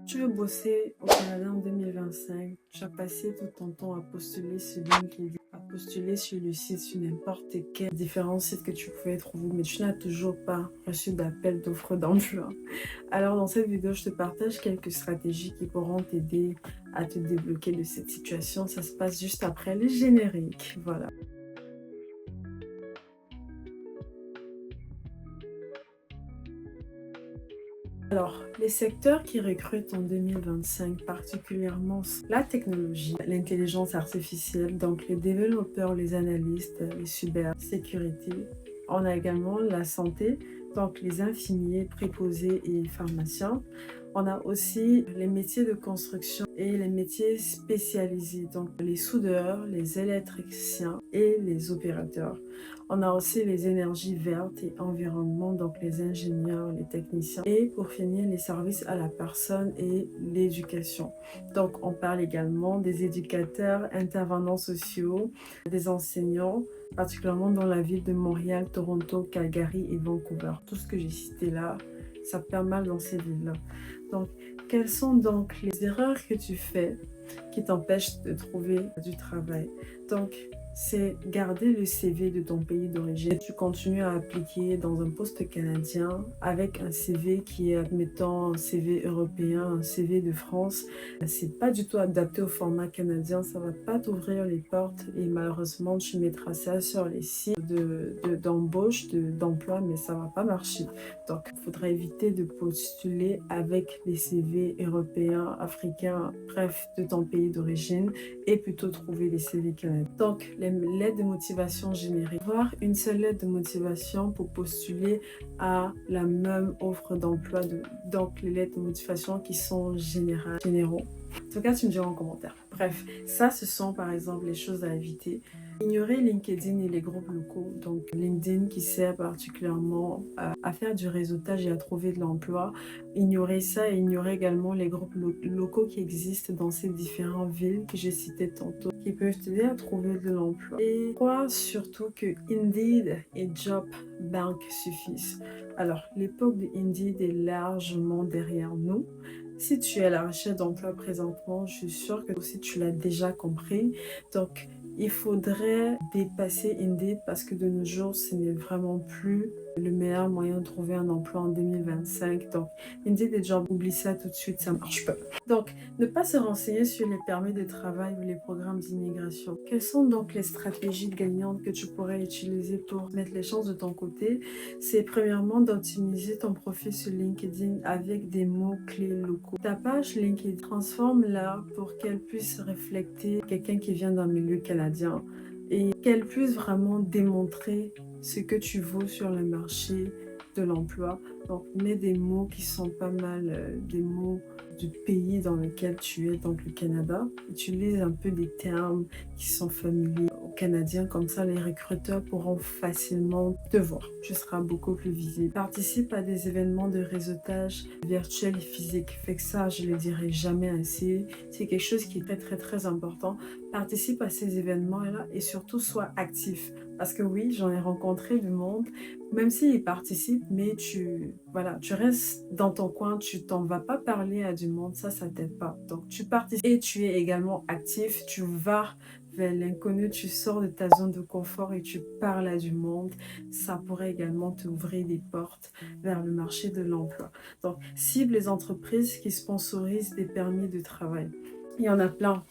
Tu veux bosser au Canada en 2025, tu as passé tout ton temps à postuler sur LinkedIn, à postuler sur le site, sur n'importe quel différents sites que tu pouvais trouver, mais tu n'as toujours pas reçu d'appel d'offres d'emploi. Alors dans cette vidéo, je te partage quelques stratégies qui pourront t'aider à te débloquer de cette situation. Ça se passe juste après le générique. Voilà. Alors, les secteurs qui recrutent en 2025, particulièrement la technologie, l'intelligence artificielle, donc les développeurs, les analystes, les cybersécurité. On a également la santé, donc les infirmiers, préposés et pharmaciens. On a aussi les métiers de construction et les métiers spécialisés, donc les soudeurs, les électriciens et les opérateurs. On a aussi les énergies vertes et environnement, donc les ingénieurs, les techniciens. Et pour finir, les services à la personne et l'éducation. Donc, on parle également des éducateurs, intervenants sociaux, des enseignants, particulièrement dans la ville de Montréal, Toronto, Calgary et Vancouver. Tout ce que j'ai cité là, ça perd mal dans ces villes-là. Donc, quelles sont donc les erreurs que tu fais qui t'empêchent de trouver du travail? Donc, c'est garder le CV de ton pays d'origine. Tu continues à appliquer dans un poste canadien avec un CV qui est, admettons, un CV européen, un CV de France. C'est pas du tout adapté au format canadien. Ça va pas t'ouvrir les portes et malheureusement, tu mettras ça sur les sites d'embauche, d'emploi, mais ça va pas marcher. Donc, il faudra éviter de postuler avec les CV européens, africains, bref, de ton pays d'origine et plutôt trouver les CV canadiens. Donc, les lettres de motivation générées. Avoir une seule lettre de motivation pour postuler à la même offre d'emploi. Donc, les lettres de motivation qui sont généraux. En tout cas, tu me diras en commentaire. Bref, ça, ce sont par exemple les choses à éviter. Ignorer LinkedIn et les groupes locaux. Donc, LinkedIn qui sert particulièrement à faire du réseautage et à trouver de l'emploi. Ignorer ça et ignorer également les groupes locaux qui existent dans ces différentes villes que j'ai citées tantôt, qui peuvent t'aider à trouver de l'emploi. Et crois surtout que Indeed et Job Bank suffisent. Alors, l'époque de Indeed est largement derrière nous. Si tu es à la recherche d'emploi présentement, je suis sûre que aussi tu l'as déjà compris. Donc, il faudrait dépasser Indeed parce que de nos jours, ce n'est vraiment plus le meilleur moyen de trouver un emploi en 2025. Donc, Indeed et Job, oublie ça tout de suite, ça marche pas. Donc, ne pas se renseigner sur les permis de travail ou les programmes d'immigration. Quelles sont donc les stratégies gagnantes que tu pourrais utiliser pour mettre les chances de ton côté? C'est premièrement d'optimiser ton profil sur LinkedIn avec des mots-clés locaux. Ta page LinkedIn, transforme-la pour qu'elle puisse refléter quelqu'un qui vient d'un milieu canadien et qu'elle puisse vraiment démontrer ce que tu vaux sur le marché de l'emploi. Donc, mets des mots qui sont pas mal, des mots du pays dans lequel tu es, donc le Canada. Utilise un peu des termes qui sont familiers aux Canadiens, comme ça les recruteurs pourront facilement te voir. Tu seras beaucoup plus visible. Participe à des événements de réseautage virtuel et physique. Fait que ça, je le dirai jamais assez. C'est quelque chose qui est très très très important. Participe à ces événements-là et surtout sois actif. Parce que oui, j'en ai rencontré du monde, même s'ils participent, mais voilà, tu restes dans ton coin, tu t'en vas pas parler à du monde, ça t'aide pas. Donc tu participes et tu es également actif, tu vas vers l'inconnu, tu sors de ta zone de confort et tu parles à du monde. Ça pourrait également t'ouvrir des portes vers le marché de l'emploi. Donc cible les entreprises qui sponsorisent des permis de travail. Il y en a plein.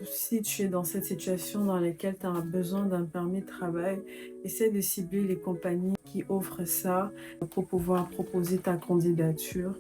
Si tu es dans cette situation dans laquelle tu as besoin d'un permis de travail, essaie de cibler les compagnies qui offrent ça pour pouvoir proposer ta candidature.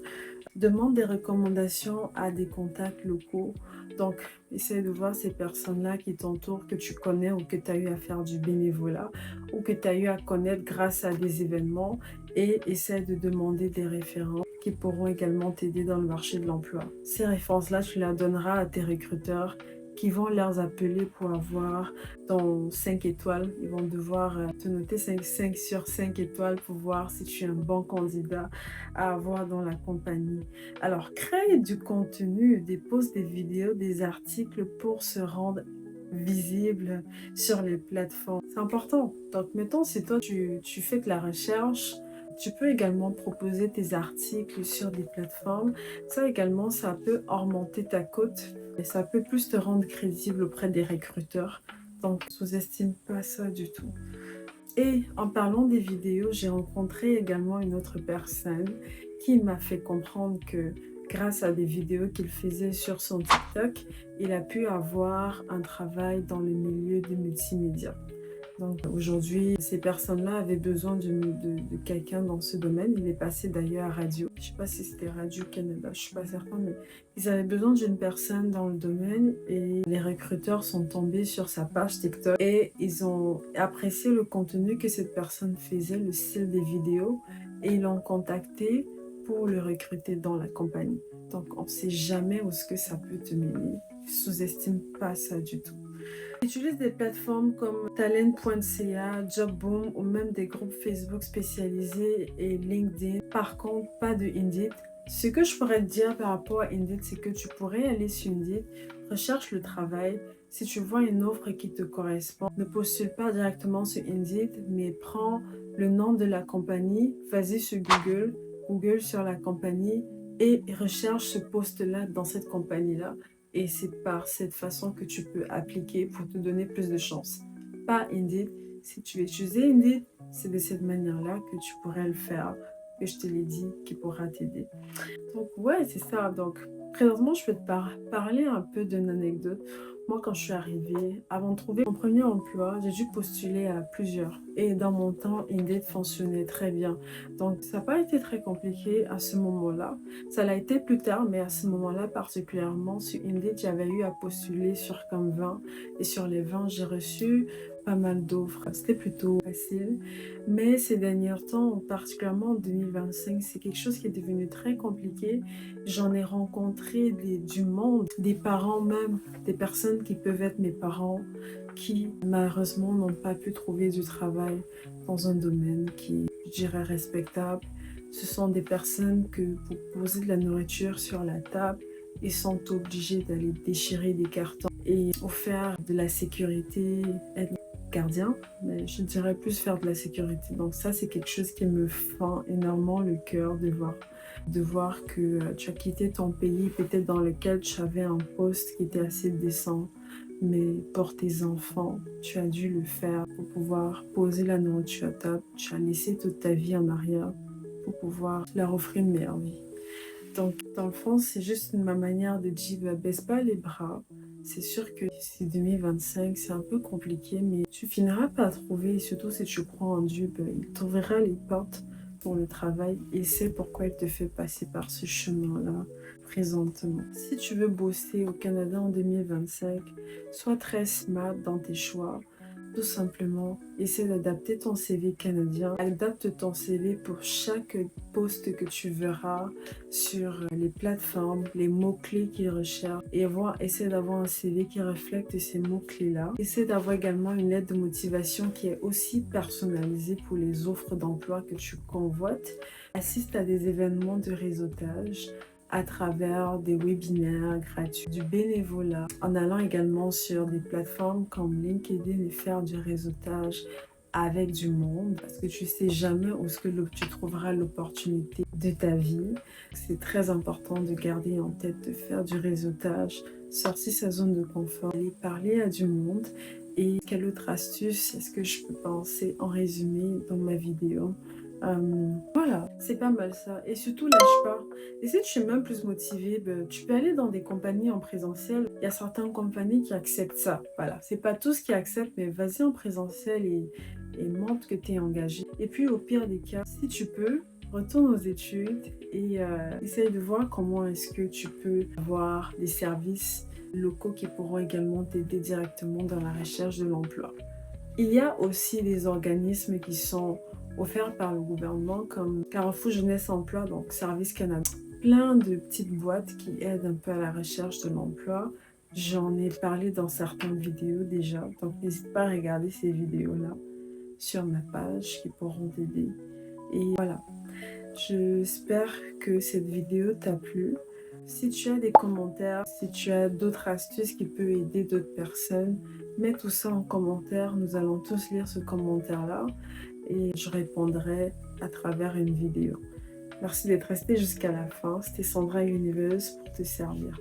Demande des recommandations à des contacts locaux. Donc, essaie de voir ces personnes-là qui t'entourent, que tu connais ou que tu as eu à faire du bénévolat ou que tu as eu à connaître grâce à des événements et essaie de demander des références qui pourront également t'aider dans le marché de l'emploi. Ces références-là, tu les donneras à tes recruteurs qui vont leur appeler pour avoir ton 5 étoiles. Ils vont devoir te noter 5 sur 5 étoiles pour voir si tu es un bon candidat à avoir dans la compagnie. Alors, crée du contenu, des posts, des vidéos, des articles pour se rendre visible sur les plateformes. C'est important. Donc, mettons, si toi, tu fais de la recherche, Tu peux également proposer tes articles sur des plateformes. Ça également, ça peut augmenter ta cote et ça peut plus te rendre crédible auprès des recruteurs. Donc, sous-estime pas ça du tout. Et en parlant des vidéos, j'ai rencontré également une autre personne qui m'a fait comprendre que grâce à des vidéos qu'il faisait sur son TikTok, il a pu avoir un travail dans le milieu du multimédia. Donc aujourd'hui, ces personnes-là avaient besoin de quelqu'un dans ce domaine. Il est passé d'ailleurs à Radio. Je ne sais pas si c'était Radio-Canada, je ne suis pas certaine, mais ils avaient besoin d'une personne dans le domaine et les recruteurs sont tombés sur sa page TikTok et ils ont apprécié le contenu que cette personne faisait, le style des vidéos, et ils l'ont contacté pour le recruter dans la compagnie. Donc on ne sait jamais où ce que ça peut te mener. Sous-estime pas ça du tout. J'utilise des plateformes comme talent.ca, Jobboom ou même des groupes Facebook spécialisés et LinkedIn. Par contre, pas de Indeed. Ce que je pourrais te dire par rapport à Indeed, c'est que tu pourrais aller sur Indeed, recherche le travail. Si tu vois une offre qui te correspond, ne postule pas directement sur Indeed, mais prends le nom de la compagnie, vas-y sur Google, Google sur la compagnie et recherche ce poste-là dans cette compagnie-là. Et c'est par cette façon que tu peux appliquer pour te donner plus de chance. Pas Indeed. Si tu veux utiliser Indeed, c'est de cette manière-là que tu pourrais le faire, que je te l'ai dit, qui pourra t'aider. Donc ouais, c'est ça. Donc présentement, je peux te parler un peu d'une anecdote. Moi, quand je suis arrivée, avant de trouver mon premier emploi, j'ai dû postuler à plusieurs. Et dans mon temps, Indeed fonctionnait très bien. Donc, ça n'a pas été très compliqué à ce moment-là. Ça l'a été plus tard, mais à ce moment-là, particulièrement, sur Indeed, j'avais eu à postuler sur comme 20. Et sur les 20, j'ai reçu pas mal d'offres. C'était plutôt facile. Mais ces derniers temps, particulièrement en 2025, c'est quelque chose qui est devenu très compliqué. J'en ai rencontré du monde, des parents même, des personnes qui peuvent être mes parents, qui malheureusement n'ont pas pu trouver du travail dans un domaine qui, je dirais, respectable. Ce sont des personnes que pour poser de la nourriture sur la table, ils sont obligés d'aller déchirer des cartons et pour faire de la sécurité, être gardien, mais je dirais plus faire de la sécurité. Donc ça, c'est quelque chose qui me fend énormément le cœur de voir que tu as quitté ton pays, peut-être dans lequel tu avais un poste qui était assez décent, mais pour tes enfants, tu as dû le faire pour pouvoir poser la nourriture à table. Tu as laissé toute ta vie en arrière pour pouvoir leur offrir une meilleure vie. Donc, dans le fond, c'est juste ma manière de dire, bah, baisse pas les bras. C'est sûr que si 2025, c'est un peu compliqué, mais tu finiras par trouver, et surtout si tu crois en Dieu, bah, il t'ouvrira les portes pour le travail et c'est pourquoi il te fait passer par ce chemin-là présentement. Si tu veux bosser au Canada en 2025, sois très smart dans tes choix. Tout simplement, essaie d'adapter ton CV canadien. Adapte ton CV pour chaque poste que tu verras sur les plateformes, les mots-clés qu'ils recherchent. Et essaie d'avoir un CV qui reflète ces mots-clés-là. Essaie d'avoir également une lettre de motivation qui est aussi personnalisée pour les offres d'emploi que tu convoites. Assiste à des événements de réseautage à travers des webinaires gratuits, du bénévolat, en allant également sur des plateformes comme LinkedIn et faire du réseautage avec du monde, parce que tu sais jamais où est-ce que tu trouveras l'opportunité de ta vie. C'est très important de garder en tête de faire du réseautage, sortir sa zone de confort, aller parler à du monde. Et quelle autre astuce est-ce que je peux penser en résumé dans ma vidéo? Voilà, c'est pas mal ça. Et surtout, lâche pas. Et si tu es même plus motivé, ben, tu peux aller dans des compagnies en présentiel. Il y a certaines compagnies qui acceptent ça. Voilà, c'est pas tous qui acceptent, mais vas-y en présentiel et montre que tu es engagé. Et puis, au pire des cas, si tu peux, retourne aux études et essaye de voir comment est-ce que tu peux avoir des services locaux qui pourront également t'aider directement dans la recherche de l'emploi. Il y a aussi des organismes qui sont offerts par le gouvernement comme Carrefour Jeunesse Emploi, donc Service Canada. Plein de petites boîtes qui aident un peu à la recherche de l'emploi. J'en ai parlé dans certaines vidéos déjà, donc n'hésite pas à regarder ces vidéos-là sur ma page qui pourront t'aider. Et voilà, j'espère que cette vidéo t'a plu. Si tu as des commentaires, si tu as d'autres astuces qui peuvent aider d'autres personnes, mets tout ça en commentaire. Nous allons tous lire ce commentaire-là. et je répondrai à travers une vidéo. Merci d'être resté jusqu'à la fin. C'était Sandra Universe pour te servir.